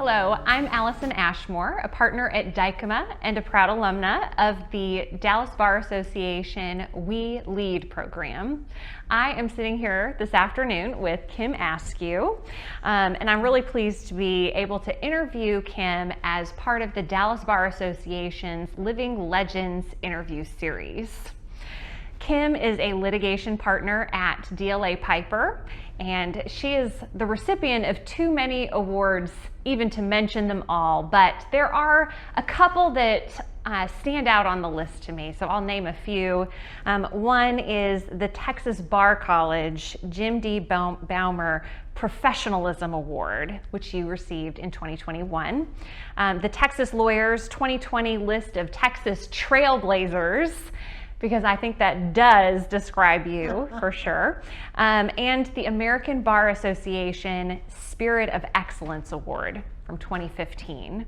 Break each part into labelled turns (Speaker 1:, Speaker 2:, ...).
Speaker 1: Hello, I'm Alison Ashmore, a partner at Dykema and a proud alumna of the Dallas Bar Association WeLead Program. I am sitting here this afternoon with Kim Askew, and I'm really pleased to be able to interview Kim as part of the Dallas Bar Association's Living Legends interview series. Kim is a litigation partner at DLA Piper, and she is the recipient of too many awards even to mention them all, but there are a couple that stand out on the list to me, so I'll name a few. One is the Texas Bar College Jim D. Baumer Professionalism Award, which you received in 2021. The Texas Lawyers 2020 list of Texas Trailblazers, because I think that does describe you for sure. And the American Bar Association Spirit of Excellence Award from 2015.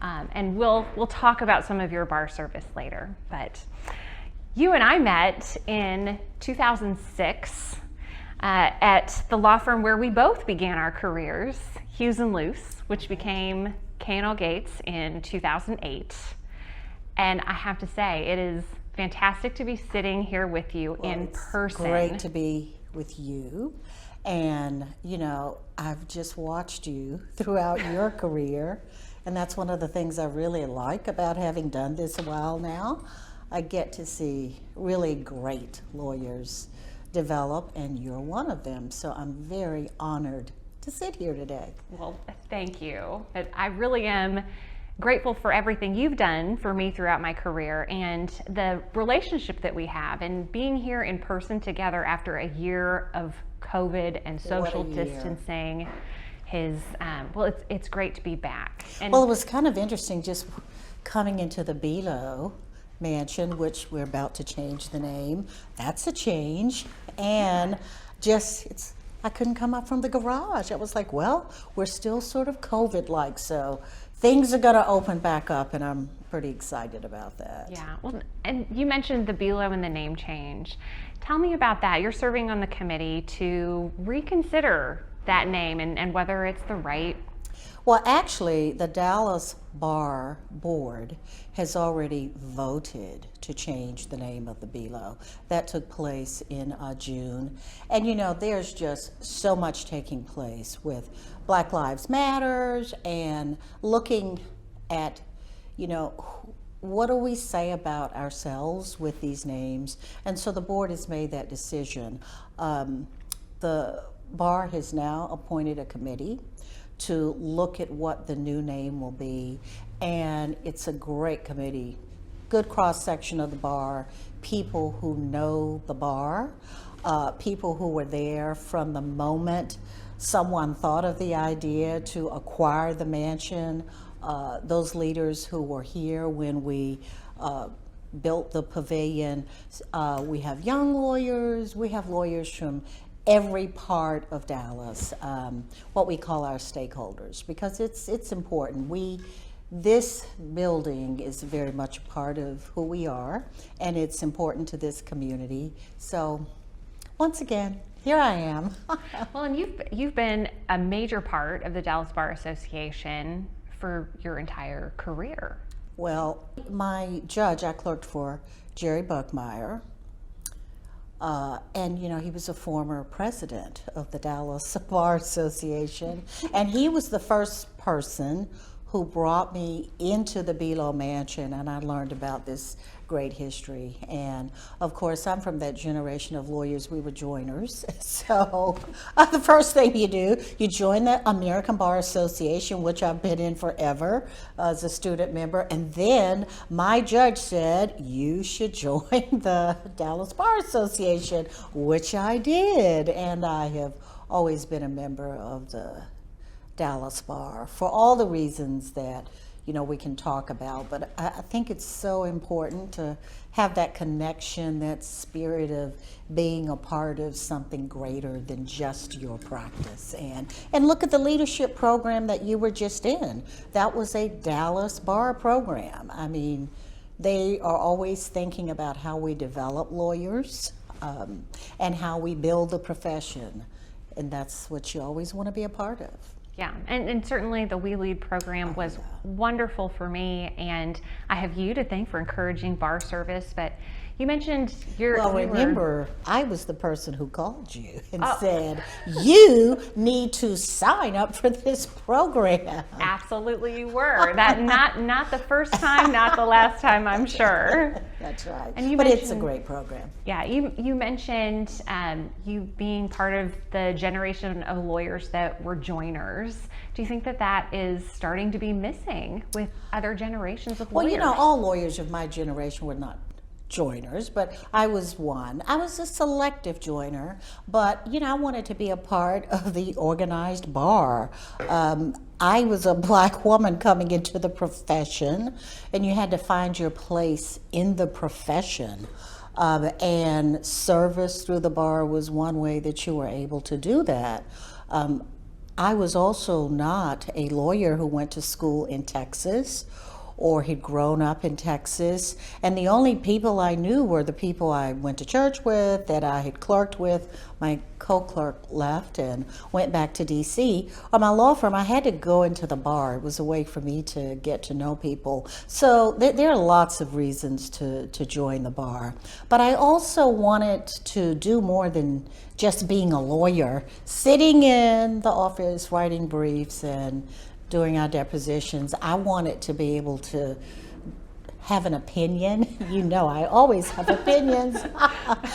Speaker 1: And we'll talk about some of your bar service later. But you and I met in 2006 at the law firm where we both began our careers, Hughes & Luce, which became K&L Gates in 2008. And I have to say, it is fantastic to be sitting here with you in person.
Speaker 2: Great to be with you. And, you know, I've just watched you throughout your career. And that's one of the things I really like about having done this a while now. I get to see really great lawyers develop, and you're one of them. So I'm very honored to sit here today.
Speaker 1: Well, thank you. I really am grateful for everything you've done for me throughout my career and the relationship that we have, and being here in person together after a year of COVID and social distancing. It's great to be back. And
Speaker 2: well, it was kind of interesting just coming into the 𝐓𝐫𝐸 mansion, which we're about to change the name. That's a change. And just, I couldn't come up from the garage. I was like, well, we're still sort of COVID-like, so things are going to open back up, and I'm pretty excited about that.
Speaker 1: Yeah, well, and you mentioned the 𝐓𝐫𝐸 and the name change. Tell me about that. You're serving on the committee to reconsider that name and whether it's the right.
Speaker 2: Well, actually, the Dallas Bar Board has already voted to change the name of the 𝐓𝐫𝐸. That took place in June. And you know, there's just so much taking place with Black Lives Matters and looking at, you know, what do we say about ourselves with these names? And so the board has made that decision. The bar has now appointed a committee to look at what the new name will be, and it's a great committee, good cross-section of the bar, people who know the bar, people who were there from the moment someone thought of the idea to acquire the mansion, those leaders who were here when we built the pavilion. We have young lawyers, we have lawyers from every part of Dallas, what we call our stakeholders, because it's important. This building is very much a part of who we are, and it's important to this community. So once again, here I am.
Speaker 1: Well, and you've been a major part of the Dallas Bar Association for your entire career.
Speaker 2: Well, my judge, I clerked for Jerry Buckmeyer. And you know, he was a former president of the Dallas Bar Association, and he was the first person who brought me into the 𝐓𝐫𝐸 mansion, and I learned about this great history. And of course, I'm from that generation of lawyers. We were joiners. So the first thing you do, you join the American Bar Association, which I've been in forever as a student member. And then my judge said, you should join the Dallas Bar Association, which I did. And I have always been a member of the Dallas Bar for all the reasons that, you know, we can talk about. But I think it's so important to have that connection, that spirit of being a part of something greater than just your practice. And look at the leadership program that you were just in. That was a Dallas Bar program. I mean, they are always thinking about how we develop lawyers and how we build the profession. And that's what you always want to be a part of.
Speaker 1: Yeah, and certainly the WeLead program was wonderful for me, and I have you to thank for encouraging bar service. But you mentioned
Speaker 2: remember, I was the person who called you and said, you need to sign up for this program.
Speaker 1: Absolutely you were. That not the first time, not the last time, I'm sure.
Speaker 2: That's right.
Speaker 1: But
Speaker 2: it's a great program.
Speaker 1: Yeah, you mentioned you being part of the generation of lawyers that were joiners. Do you think that is starting to be missing with other generations of lawyers?
Speaker 2: Well, all lawyers of my generation were not joiners, but I was one. I was a selective joiner, but I wanted to be a part of the organized bar. I was a Black woman coming into the profession, and you had to find your place in the profession. And service through the bar was one way that you were able to do that. I was also not a lawyer who went to school in Texas or had grown up in Texas. And the only people I knew were the people I went to church with, that I had clerked with. My co-clerk left and went back to DC. On my law firm, I had to go into the bar. It was a way for me to get to know people. So there are lots of reasons to join the bar. But I also wanted to do more than just being a lawyer, sitting in the office, writing briefs and doing our depositions. I wanted to be able to have an opinion. I always have opinions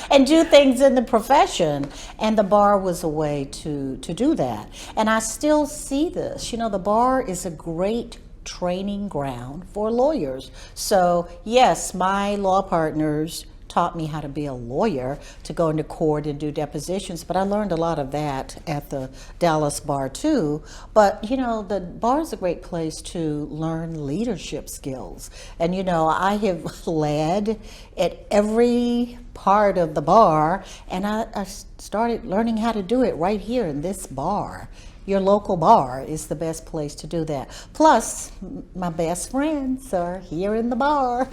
Speaker 2: and do things in the profession. And the bar was a way to do that. And I still see this. The bar is a great training ground for lawyers. So yes, my law partners taught me how to be a lawyer, to go into court and do depositions, but I learned a lot of that at the Dallas bar too. But the bar is a great place to learn leadership skills. And I have led at every part of the bar, and I started learning how to do it right here in this bar. Your local bar is the best place to do that. Plus, my best friends are here in the bar.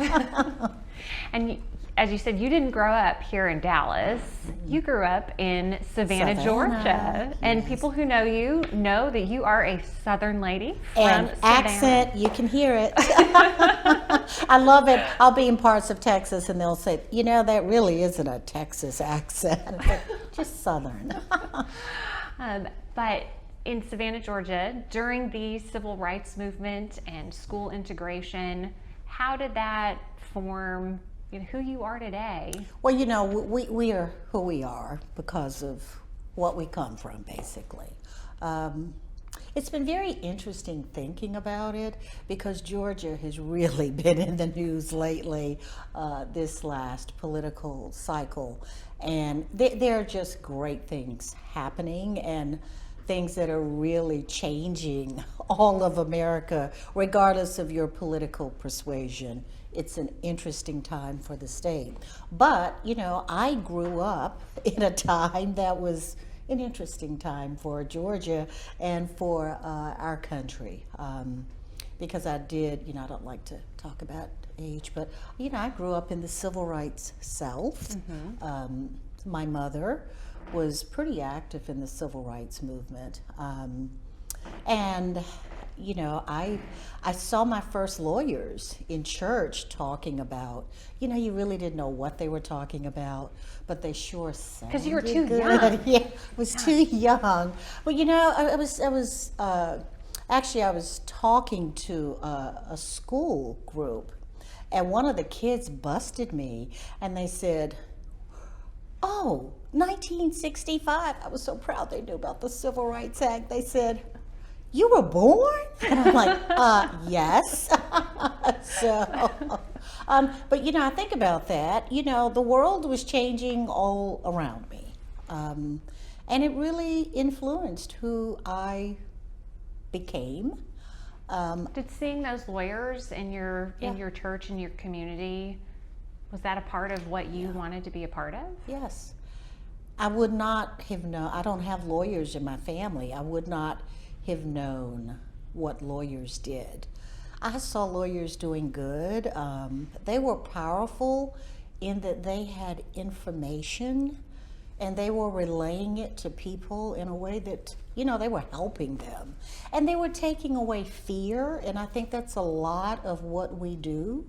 Speaker 1: And as you said, you didn't grow up here in Dallas. You grew up in Savannah, Georgia. And
Speaker 2: yes.
Speaker 1: People who know you know that you are a Southern lady from
Speaker 2: and
Speaker 1: Savannah.
Speaker 2: Accent, you can hear it. I love it. I'll be in parts of Texas and they'll say, that really isn't a Texas accent. Just Southern.
Speaker 1: But in Savannah, Georgia, during the civil rights movement and school integration, how did that form who you are today?
Speaker 2: Well, we are who we are because of what we come from, basically. It's been very interesting thinking about it because Georgia has really been in the news lately, this last political cycle. And there are just great things happening and things that are really changing all of America, regardless of your political persuasion. It's an interesting time for the state. But, I grew up in a time that was an interesting time for Georgia and for our country. Because I did, I don't like to talk about age, but, I grew up in the civil rights South. Mm-hmm. My mother was pretty active in the civil rights movement. And I saw my first lawyers in church talking about, you really didn't know what they were talking about, but they sure sounded
Speaker 1: because you were too
Speaker 2: good.
Speaker 1: young.
Speaker 2: Yeah, I was too young. But I was talking to a school group, and one of the kids busted me, and they said, "Oh, 1965. I was so proud they knew about the Civil Rights Act. They said, "You were born?" And I'm like, yes. But I think about that. The world was changing all around me. And it really influenced who I became.
Speaker 1: Did seeing those lawyers in your church, in your community, was that a part of what you wanted to be a part of?
Speaker 2: Yes. I would not have known. I don't have lawyers in my family. I would not have known what lawyers did. I saw lawyers doing good. They were powerful in that they had information and they were relaying it to people in a way that You know, they were helping them. And they were taking away fear, and I think that's a lot of what we do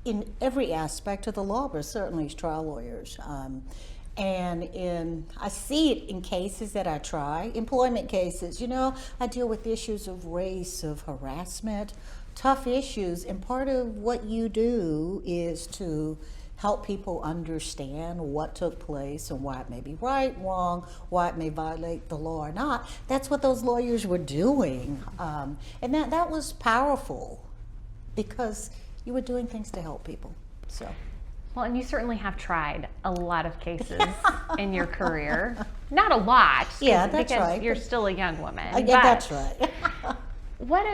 Speaker 2: in every aspect of the law, but certainly as trial lawyers. I see it in cases that I try, employment cases. You know, I deal with issues of race, of harassment, tough issues, and part of what you do is to help people understand what took place and why it may be right, wrong, why it may violate the law or not. That's what those lawyers were doing. And that was powerful because you were doing things to help people. So.
Speaker 1: Well, and you certainly have tried a lot of cases in your career. Not a lot,
Speaker 2: yeah, that's
Speaker 1: because
Speaker 2: right.
Speaker 1: you're still a young woman.
Speaker 2: Yeah, that's right.
Speaker 1: What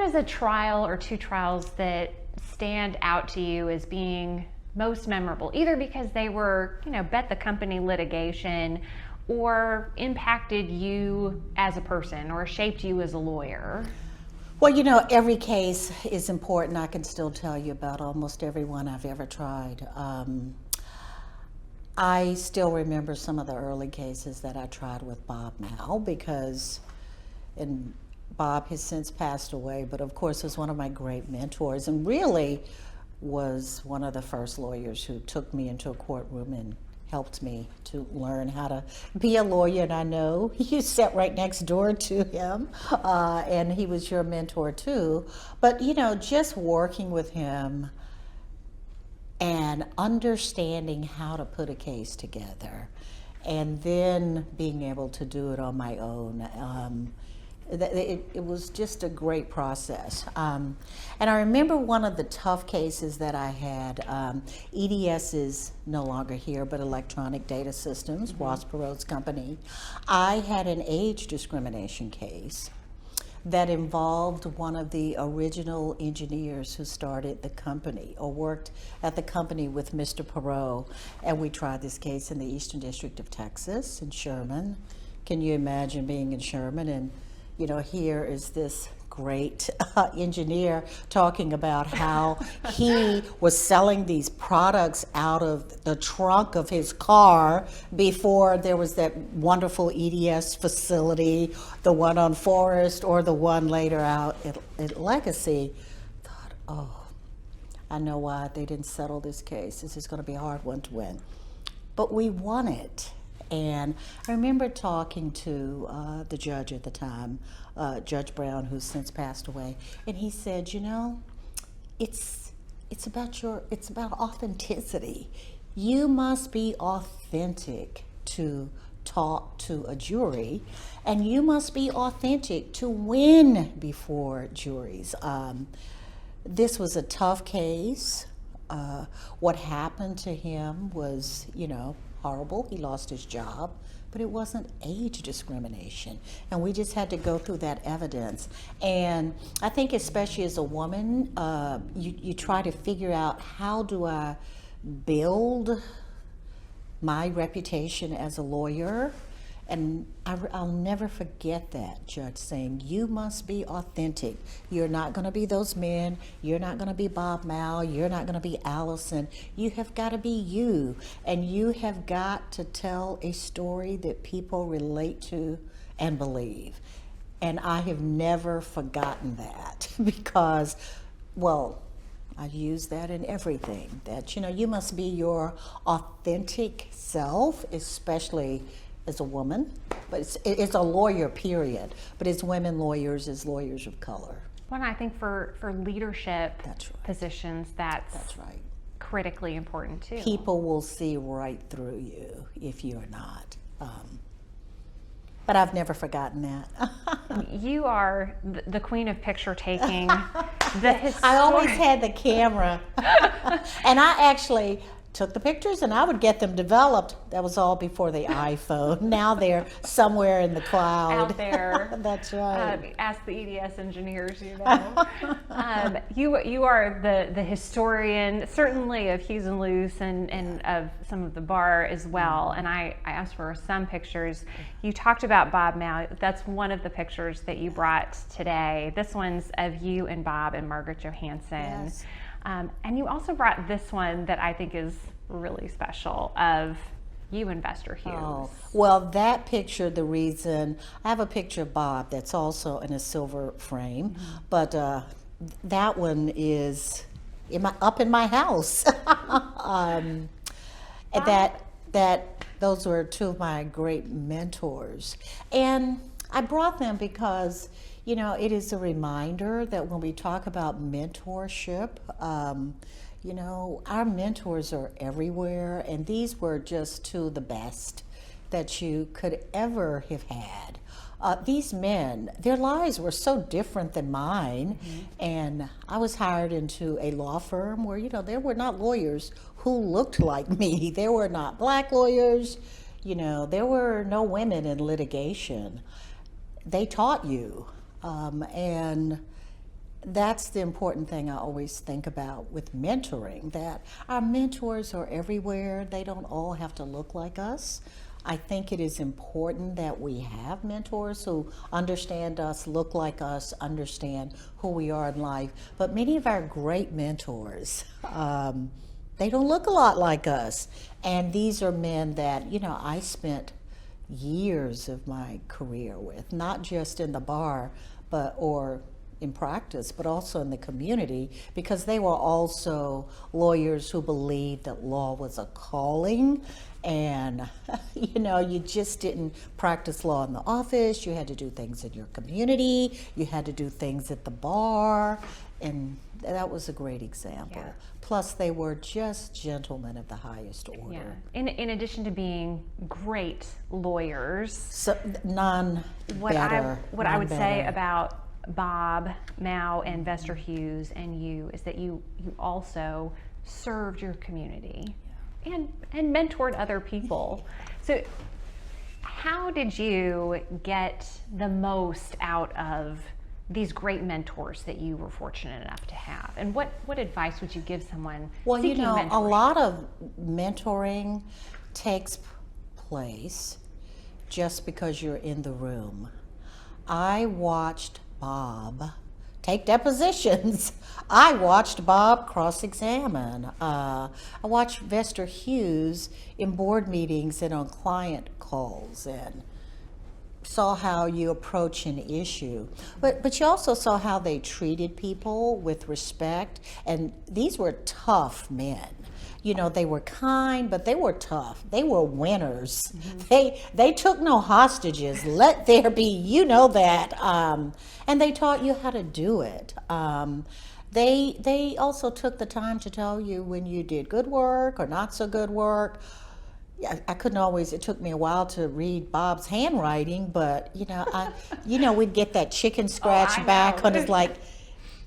Speaker 1: is a trial or two trials that stand out to you as being most memorable, either because they were, bet the company litigation, or impacted you as a person, or shaped you as a lawyer?
Speaker 2: Well, every case is important. I can still tell you about almost every one I've ever tried. I still remember some of the early cases that I tried with Bob Mal and Bob has since passed away, but of course was one of my great mentors and really was one of the first lawyers who took me into a courtroom and helped me to learn how to be a lawyer. And I know you sat right next door to him, and he was your mentor too. But just working with him and understanding how to put a case together and then being able to do it on my own, it was just a great process. And I remember one of the tough cases that I had, EDS is no longer here, but Electronic Data Systems, Ross Perot's company. I had an age discrimination case that involved one of the original engineers who started the company or worked at the company with Mr. Perot. And we tried this case in the Eastern District of Texas in Sherman. Can you imagine being in Sherman and here is this great engineer talking about how he was selling these products out of the trunk of his car before there was that wonderful EDS facility, the one on Forest or the one later out at Legacy. Thought, oh, I know why they didn't settle this case. This is going to be a hard one to win. But we won it. And I remember talking to the judge at the time, Judge Brown, who's since passed away, and he said, it's about authenticity. You must be authentic to talk to a jury, and you must be authentic to win before juries. This was a tough case. What happened to him was, horrible. He lost his job, but it wasn't age discrimination. And we just had to go through that evidence. And I think especially as a woman, you try to figure out, how do I build my reputation as a lawyer? And I'll never forget that judge saying, you must be authentic. You're not going to be those men. You're not going to be Bob Mal. You're not going to be Alison. You have got to be you. And you have got to tell a story that people relate to and believe. And I have never forgotten that because, I use that in everything. That, you must be your authentic self, especially as a woman, but it's a lawyer, period. But as women lawyers, as lawyers of color.
Speaker 1: Well, I think for leadership positions, that's
Speaker 2: right.
Speaker 1: Critically important too.
Speaker 2: People will see right through you if you're not. But I've never forgotten that.
Speaker 1: You are the queen of picture taking.
Speaker 2: I always had the camera, and I actually took the pictures and I would get them developed. That was all before the iPhone. Now they're somewhere in the cloud.
Speaker 1: Out there.
Speaker 2: That's right.
Speaker 1: Ask the EDS engineers, You are the historian, certainly of Hughes and Luce and of some of the bar as well. And I asked for some pictures. You talked about Bob Mal. That's one of the pictures that you brought today. This one's of you and Bob and Margaret Johansson.
Speaker 2: Yes.
Speaker 1: And you also brought this one that I think is really special, of you and Vester Hughes?
Speaker 2: Oh, well, that picture, the reason, I have a picture of Bob that's also in a silver frame, but that one is up in my house. Those were two of my great mentors. And I brought them because, you know, it is a reminder that when we talk about mentorship, you know, our mentors are everywhere, and these were just two of the best that you could ever have had. These men, their lives were so different than mine, and I was hired into a law firm where, you know, there were not lawyers who looked like me. There were not black lawyers, you know, there were no women in litigation. They taught you, and that's the important thing I always think about with mentoring, that our mentors are everywhere. They don't all have to look like us. I think it is important that we have mentors who understand us, look like us, understand who we are in life. But many of our great mentors, they don't look a lot like us. And these are men that, you know, I spent years of my career with, not just in the bar, or in practice, but also in the community, because they were also lawyers who believed that law was a calling. And, you know, you just didn't practice law in the office. You had to do things in your community. You had to do things at the bar. And that was a great example.
Speaker 1: Yeah.
Speaker 2: Plus, they were just gentlemen of the highest order.
Speaker 1: Yeah. In addition to being great lawyers,
Speaker 2: So, none better.
Speaker 1: What I would say about Bob, Mao, and Vester Hughes and you is that you also served your community and mentored other people. So how did you get the most out of these great mentors that you were fortunate enough to have? And what advice would you give someone
Speaker 2: Well, you
Speaker 1: seeking
Speaker 2: know,
Speaker 1: mentoring?
Speaker 2: a lot of mentoring takes place just because you're in the room. I watched Bob take depositions. I watched Bob cross-examine. I watched Vester Hughes in board meetings and on client calls, and saw how you approach an issue. But you also saw how they treated people with respect, and these were tough men. You know, they were kind, but they were tough. They were winners. They took no hostages. Let there be, you know that. And they taught you how to do it. They also took the time to tell you when you did good work or not so good work. Yeah, I couldn't always, it took me a while to read Bob's handwriting, but we'd get that chicken scratch back on his, like,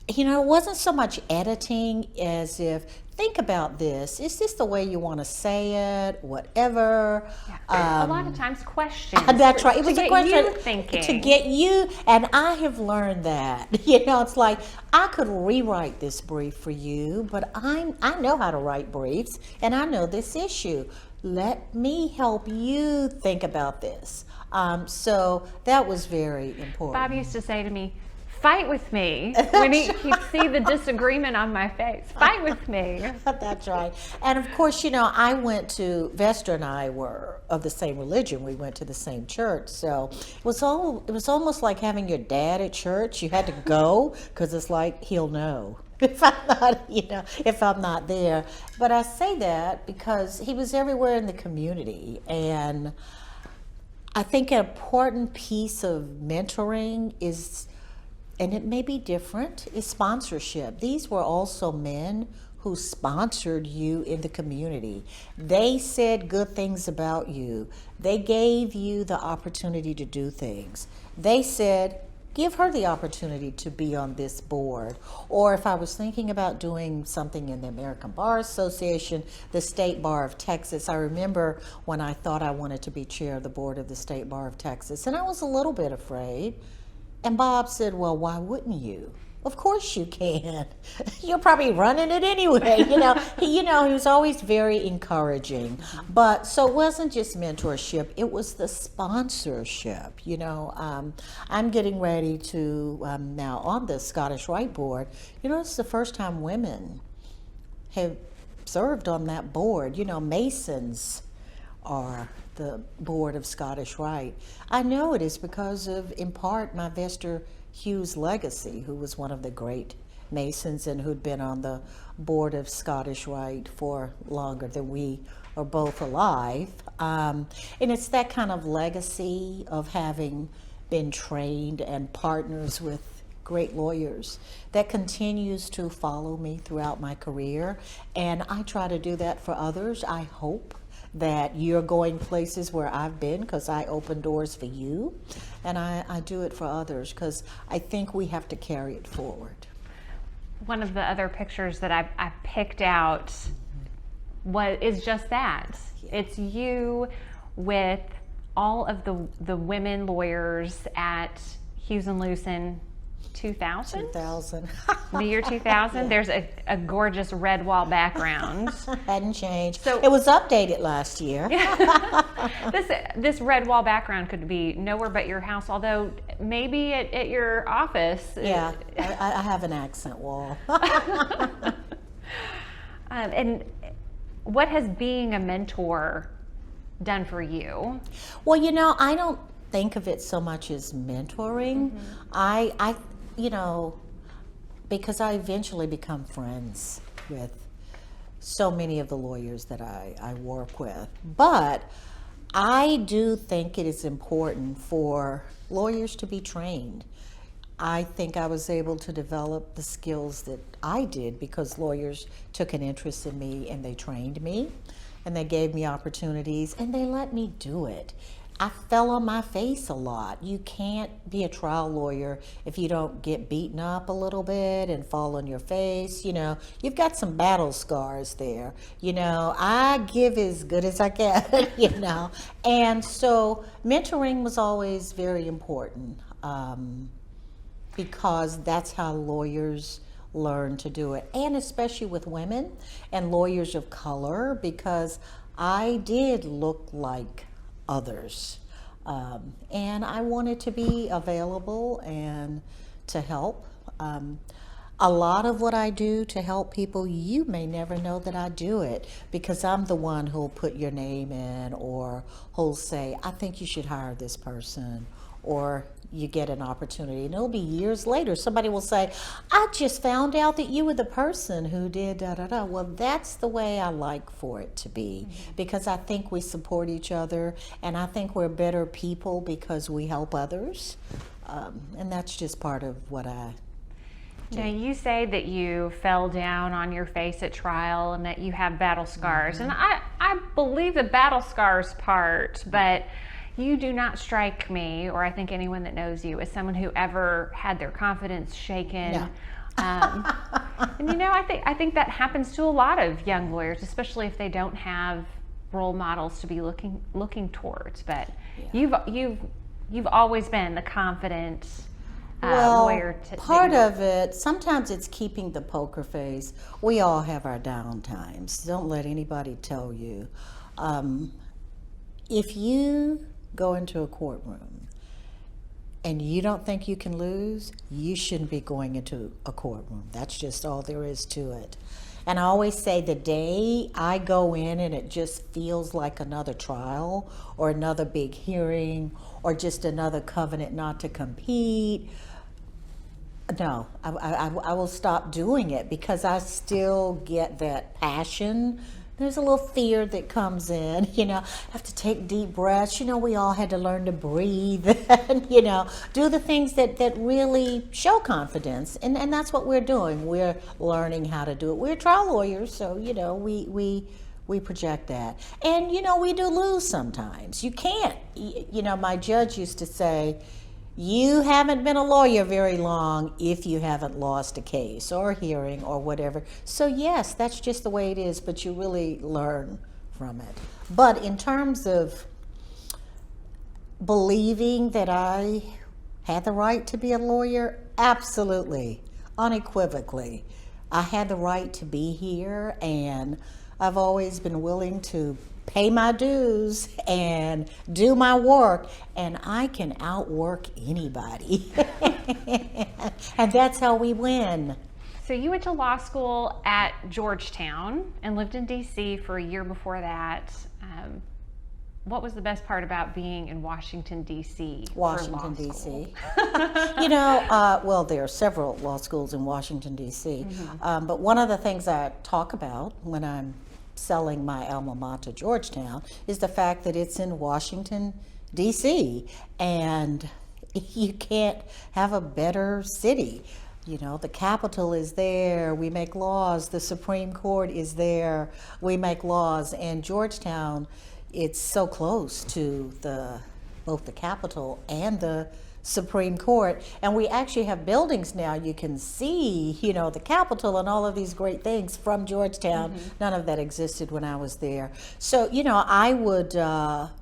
Speaker 2: you know, it wasn't so much editing as if, think about this. Is this the way you want to say it? Whatever.
Speaker 1: Yeah. A lot of times questions.
Speaker 2: That's right. It was a question
Speaker 1: you thinking.
Speaker 2: to get you. And I have learned that. You know, it's like, I could rewrite this brief for you, but I know how to write briefs, and I know this issue. Let me help you think about this. So that was very important.
Speaker 1: Bob used to say to me, fight with me, when he'd see the disagreement on my face. Fight with me.
Speaker 2: That's right. And of course, you know, Vester and I were of the same religion. We went to the same church. So it was almost like having your dad at church. You had to go because it's like, he'll know if I'm not there. But I say that because he was everywhere in the community. And I think an important piece of mentoring is, and it may be different, is sponsorship. These were also men who sponsored you in the community. They said good things about you. They gave you the opportunity to do things. They said, give her the opportunity to be on this board. Or if I was thinking about doing something in the American Bar Association, the State Bar of Texas, I remember when I thought I wanted to be chair of the board of the State Bar of Texas, and I was a little bit afraid. And Bob said, well, why wouldn't you? Of course you can. You're probably running it anyway. He was always very encouraging. But so it wasn't just mentorship, it was the sponsorship. I'm getting ready to, now on the Scottish Rite Board, it's the first time women have served on that board. Masons or the Board of Scottish Rite. I know it is because of, in part, my Vester Hughes legacy, who was one of the great Masons and who'd been on the Board of Scottish Rite for longer than we are both alive. And it's that kind of legacy of having been trained and partners with great lawyers that continues to follow me throughout my career. And I try to do that for others. I hope that you're going places where I've been because I open doors for you, and I do it for others because I think we have to carry it forward.
Speaker 1: One of the other pictures that I picked out is just that.
Speaker 2: Yeah.
Speaker 1: It's you with all of the women lawyers at Hughes and Lewson 2000?
Speaker 2: 2000.
Speaker 1: The year 2000.
Speaker 2: Yeah.
Speaker 1: There's a gorgeous red wall background.
Speaker 2: Hadn't changed.
Speaker 1: So
Speaker 2: it was updated last year.
Speaker 1: This red wall background could be nowhere but your house, although maybe at your office.
Speaker 2: Yeah, I have an accent wall.
Speaker 1: And what has being a mentor done for you?
Speaker 2: Well, you know, I don't think of it so much as mentoring. I you know, because I eventually become friends with so many of the lawyers that I work with. But I do think it is important for lawyers to be trained. I think I was able to develop the skills that I did because lawyers took an interest in me and they trained me and they gave me opportunities and they let me do it. I fell on my face a lot. You can't be a trial lawyer if you don't get beaten up a little bit and fall on your face. You know, you've got some battle scars there. You know, I give as good as I can, you know. And so mentoring was always very important because that's how lawyers learn to do it. And especially with women and lawyers of color, because I did look like others. And I wanted to be available and to help. A lot of what I do to help people, you may never know that I do it because I'm the one who'll put your name in or who'll say, I think you should hire this person, or you get an opportunity and it'll be years later. Somebody will say, I just found out that you were the person who did da da da. Well, that's the way I like for it to be because I think we support each other and I think we're better people because we help others. And that's just part of what I do.
Speaker 1: Now, you say that you fell down on your face at trial and that you have battle scars. And I believe the battle scars part, but you do not strike me, or I think anyone that knows you, as someone who ever had their confidence shaken.
Speaker 2: No.
Speaker 1: And you know, I think that happens to a lot of young lawyers, especially if they don't have role models to be looking towards. But you've always been the confident lawyer.
Speaker 2: Part of it, sometimes it's keeping the poker face. We all have our down times. Don't let anybody tell you. If you go into a courtroom and you don't think you can lose, you shouldn't be going into a courtroom. That's just all there is to it. And I always say the day I go in and it just feels like another trial or another big hearing or just another covenant not to compete, no, I will stop doing it because I still get that passion. There's a little fear that comes in, you know, have to take deep breaths. You know, we all had to learn to breathe and, you know, do the things that really show confidence. And that's what we're doing. We're learning how to do it. We're trial lawyers, so, you know, we project that. And, you know, we do lose sometimes. You can't, you know, my judge used to say, you haven't been a lawyer very long if you haven't lost a case or a hearing or whatever. So yes, that's just the way it is, but you really learn from it. But in terms of believing that I had the right to be a lawyer, absolutely, unequivocally. I had the right to be here, and I've always been willing to pay my dues and do my work, and I can outwork anybody. And that's how we win.
Speaker 1: So you went to law school at Georgetown and lived in DC for a year before that. what was the best part about being in Washington, D.C.
Speaker 2: Washington,
Speaker 1: for law school?
Speaker 2: D.C. Well, there are several law schools in Washington, D.C. But one of the things I talk about when I'm selling my alma mater, Georgetown, is the fact that it's in Washington, D.C. And you can't have a better city. You know, the Capitol is there, we make laws, the Supreme Court is there, we make laws, and Georgetown, it's so close to both the Capitol and the Supreme Court, and we actually have buildings now you can see, you know, the Capitol and all of these great things from Georgetown. None of that existed when I was there. So, you know, I would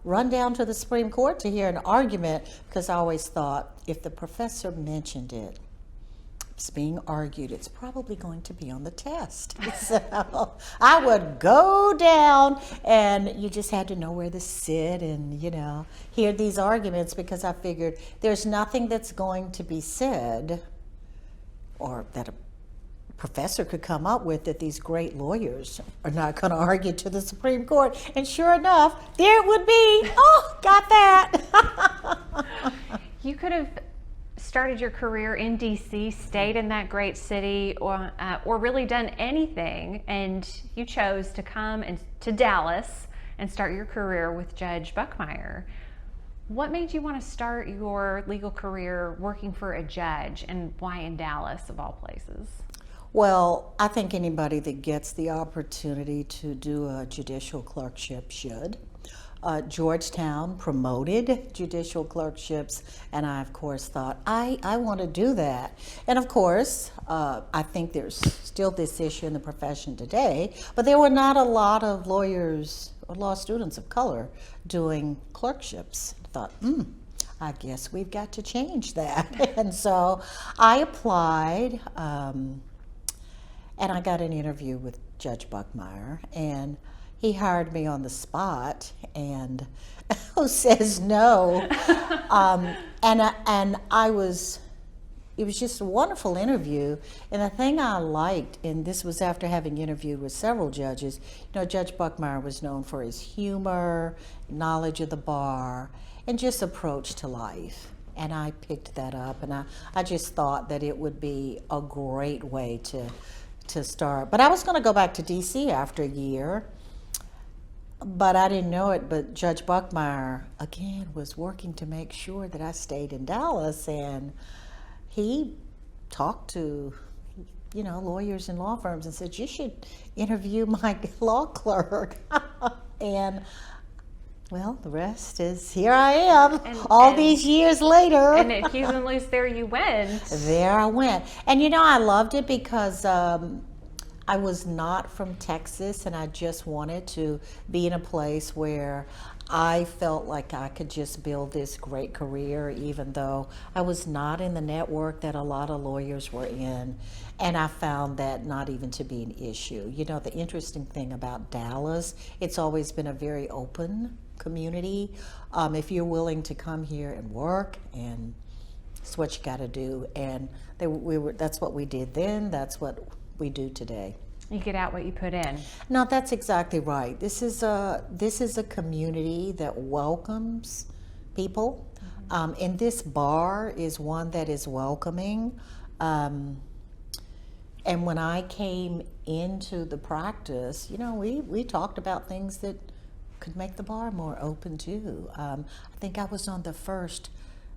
Speaker 2: run down to the Supreme Court to hear an argument, because I always thought if the professor mentioned it's being argued, it's probably going to be on the test. So I would go down, and you just had to know where to sit and, you know, hear these arguments, because I figured there's nothing that's going to be said or that a professor could come up with that these great lawyers are not going to argue to the Supreme Court. And sure enough, there it would be. Oh, got that.
Speaker 1: You could have started your career in DC, stayed in that great city, or really done anything, and you chose to come to Dallas and start your career with Judge Buckmeyer. What made you want to start your legal career working for a judge, and why in Dallas of all places?
Speaker 2: Well, I think anybody that gets the opportunity to do a judicial clerkship should. Georgetown promoted judicial clerkships, and I, of course, thought, I want to do that. And, of course, I think there's still this issue in the profession today, but there were not a lot of lawyers or law students of color doing clerkships. I thought, I guess we've got to change that. And so I applied, and I got an interview with Judge Buckmeyer, and he hired me on the spot, and who says no? And it was just a wonderful interview. And the thing I liked, and this was after having interviewed with several judges, you know, Judge Buckmeyer was known for his humor, knowledge of the bar, and just approach to life. And I picked that up, and I just thought that it would be a great way to start. But I was going to go back to D.C. after a year. But I didn't know it, but Judge Buckmeyer, again, was working to make sure that I stayed in Dallas, and he talked to, you know, lawyers and law firms and said, you should interview my law clerk. And, well, the rest is, here I am, all these years later.
Speaker 1: And at Hughes and Luce, there you went.
Speaker 2: There I went. And, you know, I loved it because I was not from Texas, and I just wanted to be in a place where I felt like I could just build this great career, even though I was not in the network that a lot of lawyers were in. And I found that not even to be an issue. You know, the interesting thing about Dallas, it's always been a very open community. If you're willing to come here and work, and it's what you got to do. And that's what we did then. That's what we do today.
Speaker 1: You get out what you put in.
Speaker 2: No, that's exactly right. This is a community that welcomes people, and this bar is one that is welcoming. And when I came into the practice, you know, we talked about things that could make the bar more open too. I think I was on the first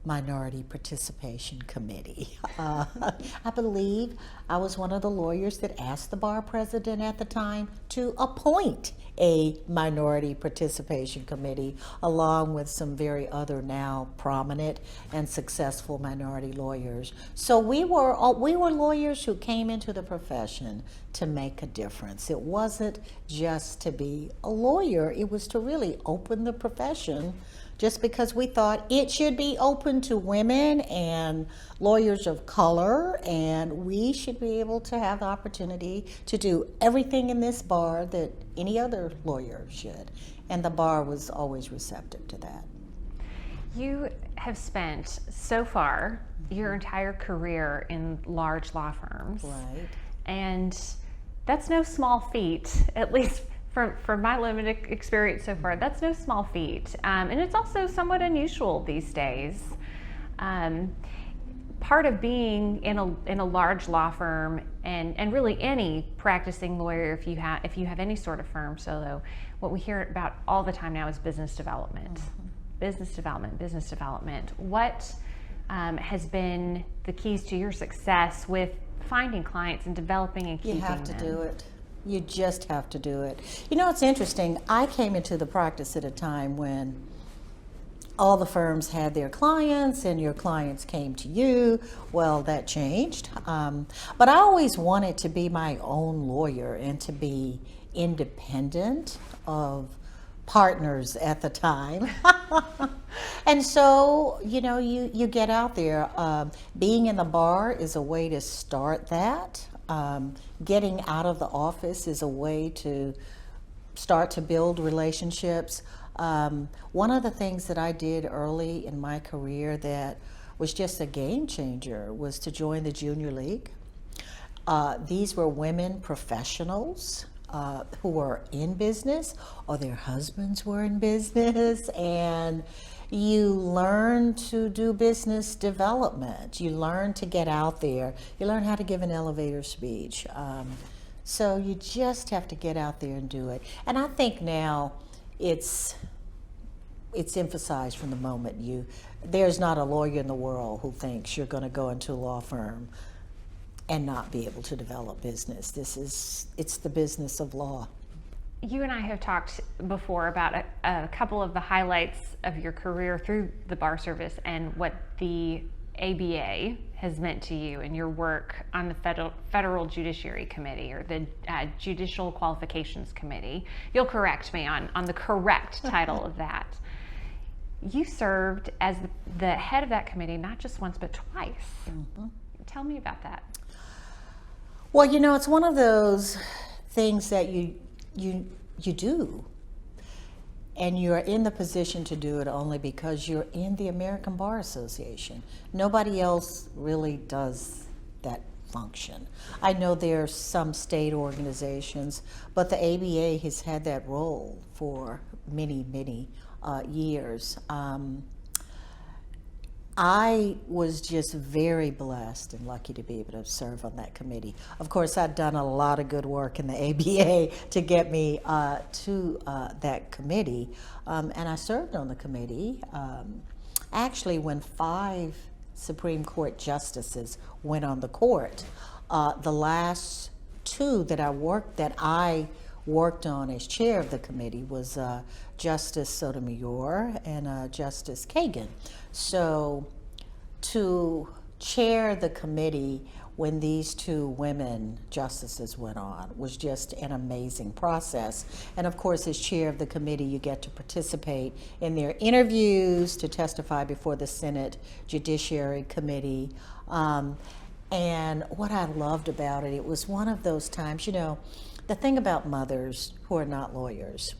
Speaker 2: Minority Participation Committee. I believe I was one of the lawyers that asked the bar president at the time to appoint a Minority Participation Committee, along with some very other now prominent and successful minority lawyers. So we were lawyers who came into the profession to make a difference. It wasn't just to be a lawyer, it was to really open the profession, just because we thought it should be open to women and lawyers of color, and we should be able to have the opportunity to do everything in this bar that any other lawyer should. And the bar was always receptive to that.
Speaker 1: You have spent so far your entire career in large law firms.
Speaker 2: Right.
Speaker 1: And that's no small feat, at least From my limited experience so far, that's no small feat. And it's also somewhat unusual these days. Part of being in a large law firm, and really any practicing lawyer, if you have any sort of firm solo, what we hear about all the time now is business development. Business development. What has been the keys to your success with finding clients and developing and keeping them?
Speaker 2: You have to do it. You just have to do it. You know, it's interesting. I came into the practice at a time when all the firms had their clients and your clients came to you. Well, that changed. But I always wanted to be my own lawyer and to be independent of partners at the time. And so, you know, you get out there. Being in the bar is a way to start that. Getting out of the office is a way to start to build relationships. One of the things that I did early in my career that was just a game changer was to join the junior league. These were women professionals who were in business, or their husbands were in business, and you learn to do business development. You learn to get out there. You learn how to give an elevator speech. So you just have to get out there and do it. And I think now it's emphasized from the moment there's not a lawyer in the world who thinks you're going to go into a law firm and not be able to develop business. It's the business of law.
Speaker 1: You and I have talked before about a couple of the highlights of your career through the bar service and what the ABA has meant to you and your work on the Federal Judiciary Committee, or the Judicial Qualifications Committee. You'll correct me on the correct title of that. You served as the head of that committee not just once but twice. Mm-hmm. Tell me about that.
Speaker 2: Well, you know, it's one of those things that you do, and you're in the position to do it only because you're in the American Bar Association. Nobody else really does that function. I know there are some state organizations, but the ABA has had that role for many, many years. I was just very blessed and lucky to be able to serve on that committee. Of course, I'd done a lot of good work in the ABA to get me to that committee, and I served on the committee. Actually, when 5 Supreme Court justices went on the court, the last 2 that I worked on as chair of the committee was Justice Sotomayor and Justice Kagan. So to chair the committee when these 2 women justices went on was just an amazing process. And of course, as chair of the committee, you get to participate in their interviews, to testify before the Senate Judiciary Committee. And what I loved about it, it was one of those times, you know, the thing about mothers who are not lawyers,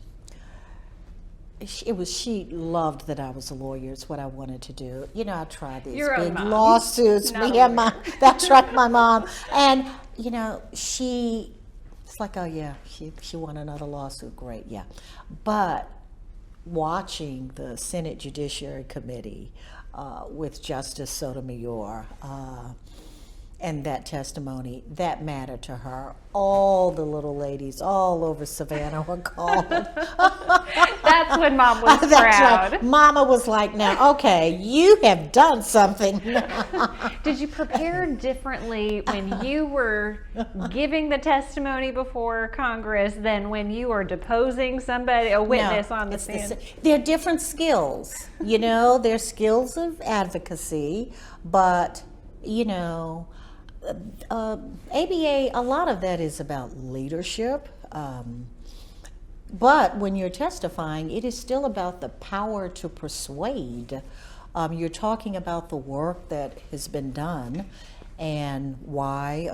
Speaker 2: she loved that I was a lawyer. It's what I wanted to do. You know, I tried these big lawsuits. That's right, my mom. And, you know, it's like, oh yeah, she won another lawsuit, great, yeah. But watching the Senate Judiciary Committee with Justice Sotomayor, and that testimony, that mattered to her. All the little ladies all over Savannah were called.
Speaker 1: That's when Mom was proud.
Speaker 2: Right. Mama was like, now, okay, you have done something.
Speaker 1: Did you prepare differently when you were giving the testimony before Congress than when you were deposing somebody, a witness on the stand?
Speaker 2: They're different skills. You know, they're skills of advocacy, but, you know, ABA, a lot of that is about leadership, but when you're testifying, it is still about the power to persuade. You're talking about the work that has been done and why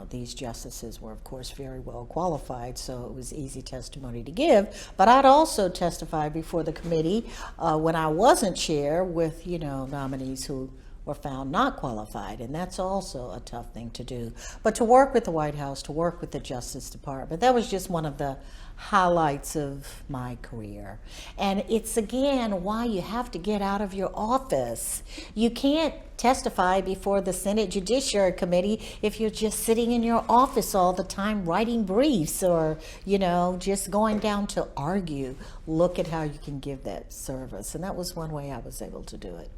Speaker 2: these justices were, of course, very well qualified, so it was easy testimony to give. But I'd also testify before the committee when I wasn't chair with, you know, nominees who were found not qualified, and that's also a tough thing to do. But to work with the White House, to work with the Justice Department, that was just one of the highlights of my career. And it's again why you have to get out of your office. You can't testify before the Senate Judiciary Committee if you're just sitting in your office all the time writing briefs or, you know, just going down to argue. Look at how you can give that service. And that was one way I was able to do it.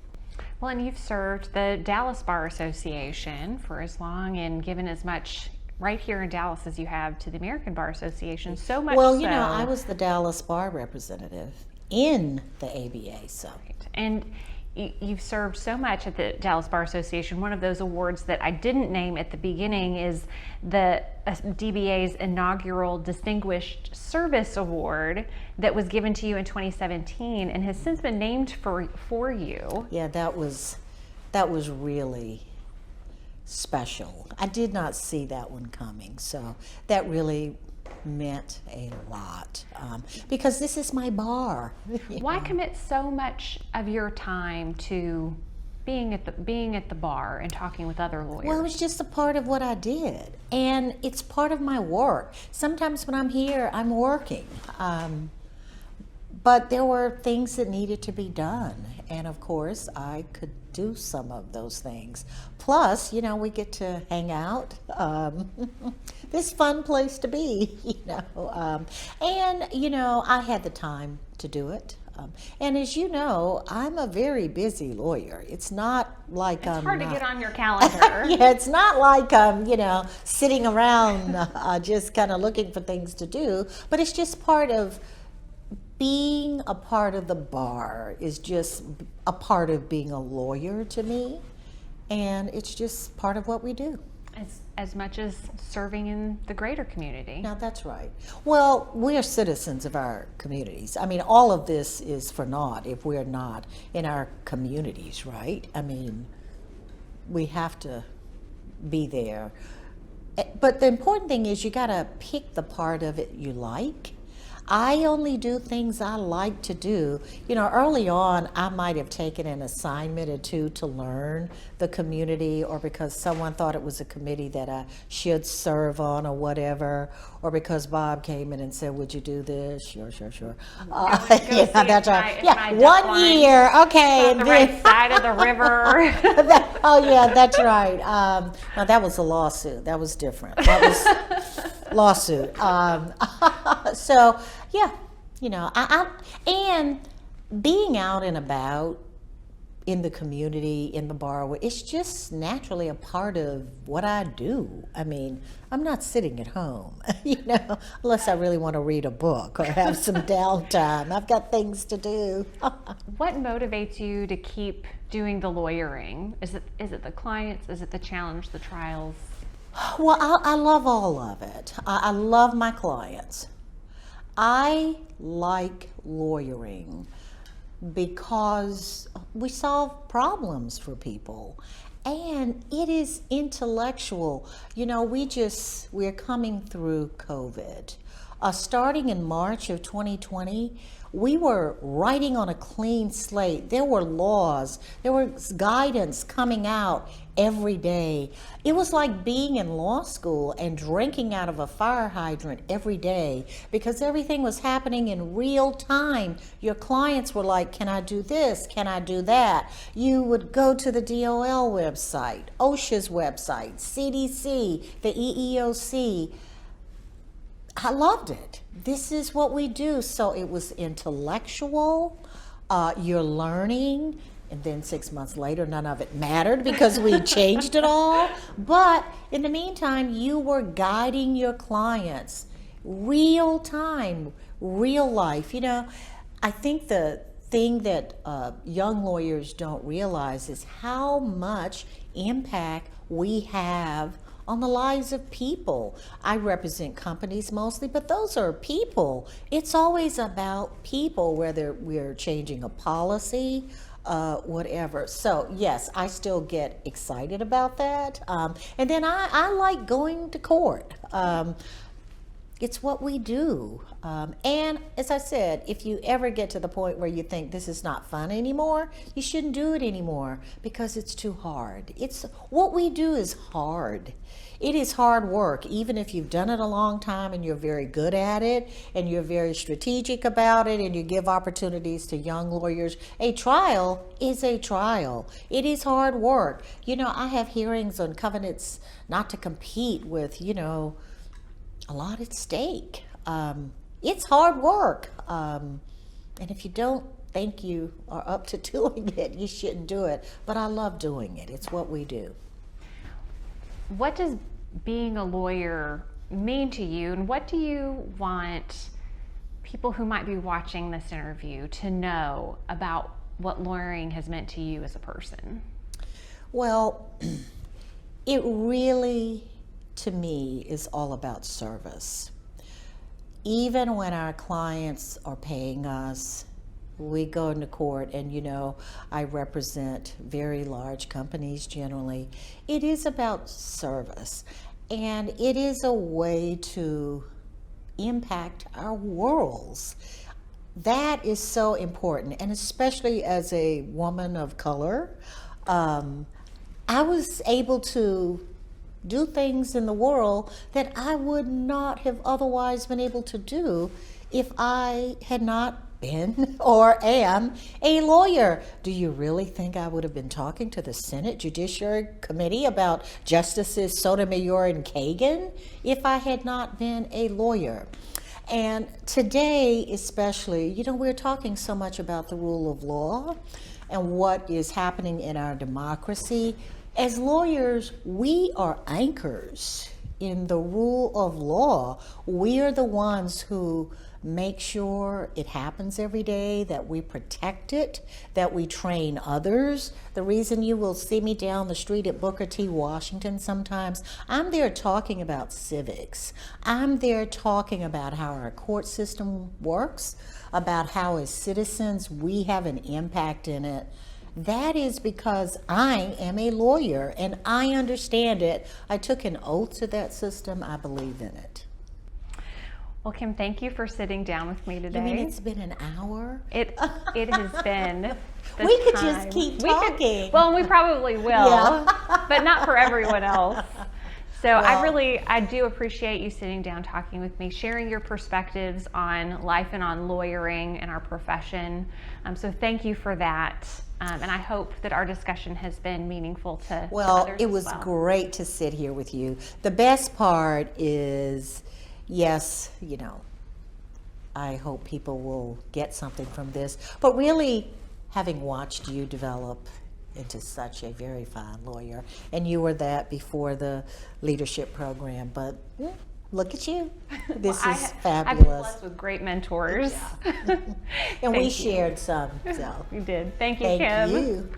Speaker 1: Well, and you've served the Dallas Bar Association for as long and given as much right here in Dallas as you have to the American Bar Association, so much
Speaker 2: well,
Speaker 1: so.
Speaker 2: you know, I was the Dallas Bar representative in the ABA, so.
Speaker 1: Right. And you've served so much at the Dallas Bar Association. One of those awards that I didn't name at the beginning is the DBA's inaugural Distinguished Service Award that was given to you in 2017 and has since been named for you.
Speaker 2: Yeah, that was really special. I did not see that one coming, so that really meant a lot because this is my bar.
Speaker 1: Why commit so much of your time to being at the bar and talking with other lawyers?
Speaker 2: Well, it was just a part of what I did, and it's part of my work. Sometimes when I'm here, I'm working, but there were things that needed to be done, and of course, I could do some of those things. Plus, you know, we get to hang out. This fun place to be, you know. And, you know, I had the time to do it. And as you know, I'm a very busy lawyer. It's not like
Speaker 1: it's hard to get on your calendar.
Speaker 2: Yeah, it's not like I'm, you know, sitting around just kind of looking for things to do. But it's just part of being a part of the bar is just a part of being a lawyer to me, and it's just part of what we do.
Speaker 1: As much as serving in the greater community.
Speaker 2: Now that's right. Well, we are citizens of our communities. I mean, all of this is for naught if we're not in our communities, right? I mean, we have to be there. But the important thing is you gotta pick the part of it you like. I only do things I like to do. You know, early on, I might have taken an assignment or two to learn the community, or because someone thought it was a committee that I should serve on or whatever, or because Bob came in and said, would you do this? Sure. Yeah, that's right. Yeah, 1 year, okay.
Speaker 1: On the right side of the river.
Speaker 2: Oh yeah, that's right. No, that was a lawsuit. That was different. That was lawsuit. So yeah, you know, and being out and about in the community, in the bar, it's just naturally a part of what I do. I mean, I'm not sitting at home, you know, unless I really want to read a book or have some downtime. I've got things to do.
Speaker 1: What motivates you to keep doing the lawyering? Is it the clients? Is it the challenge, the trials?
Speaker 2: Well, I love all of it. I love my clients. I like lawyering because we solve problems for people, and it is intellectual. You know, we're coming through COVID. Starting in March of 2020, we were writing on a clean slate. There were laws, there was guidance coming out every day. It was like being in law school and drinking out of a fire hydrant every day because everything was happening in real time. Your clients were like, can I do this? Can I do that? You would go to the DOL website, OSHA's website, CDC, the EEOC. I loved it. This is what we do. So it was intellectual, you're learning, and then 6 months later, none of it mattered because we changed it all. But in the meantime, you were guiding your clients, real time, real life. You know, I think the thing that young lawyers don't realize is how much impact we have on the lives of people. I represent companies mostly, but those are people. It's always about people, whether we're changing a policy, whatever. So yes, I still get excited about that. And then I like going to court. It's what we do. And as I said, if you ever get to the point where you think this is not fun anymore, you shouldn't do it anymore because it's too hard. What we do is hard. It is hard work, even if you've done it a long time and you're very good at it and you're very strategic about it and you give opportunities to young lawyers. A trial is a trial. It is hard work. I have hearings on covenants not to compete with, a lot at stake. It's hard work. And if you don't think you are up to doing it, you shouldn't do it. But I love doing it. It's what we do.
Speaker 1: What does being a lawyer mean to you, and what do you want people who might be watching this interview to know about what lawyering has meant to you as a person?
Speaker 2: Well, it really, to me, is all about service. Even when our clients are paying us, we go into court and, I represent very large companies generally. It is about service, and it is a way to impact our worlds. That is so important, and especially as a woman of color, I was able to do things in the world that I would not have otherwise been able to do if I had not been or am a lawyer. Do you really think I would have been talking to the Senate Judiciary Committee about Justices Sotomayor and Kagan if I had not been a lawyer? And today especially, we're talking so much about the rule of law and what is happening in our democracy. As lawyers, we are anchors in the rule of law. We are the ones who make sure it happens every day, that we protect it, that we train others. The reason you will see me down the street at Booker T. Washington sometimes, I'm there talking about civics. I'm there talking about how our court system works, about how as citizens we have an impact in it. That is because I am a lawyer and I understand it. I took an oath to that system. I believe in it.
Speaker 1: Well, Kim, thank you for sitting down with me today.
Speaker 2: You mean it's been an hour?
Speaker 1: It has been.
Speaker 2: We could just keep talking.
Speaker 1: And we probably will, but not for everyone else. So I do appreciate you sitting down, talking with me, sharing your perspectives on life and on lawyering and our profession. So thank you for that. And I hope that our discussion has been meaningful to others.
Speaker 2: Well, it was great to sit here with you. The best part is, yes, I hope people will get something from this, but really having watched you develop into such a very fine lawyer, and you were that before the leadership program, but look at you. This is fabulous.
Speaker 1: I've been blessed with great mentors.
Speaker 2: Yeah. And we shared some. So.
Speaker 1: We did. Thank you,
Speaker 2: Thank
Speaker 1: Kim.
Speaker 2: you.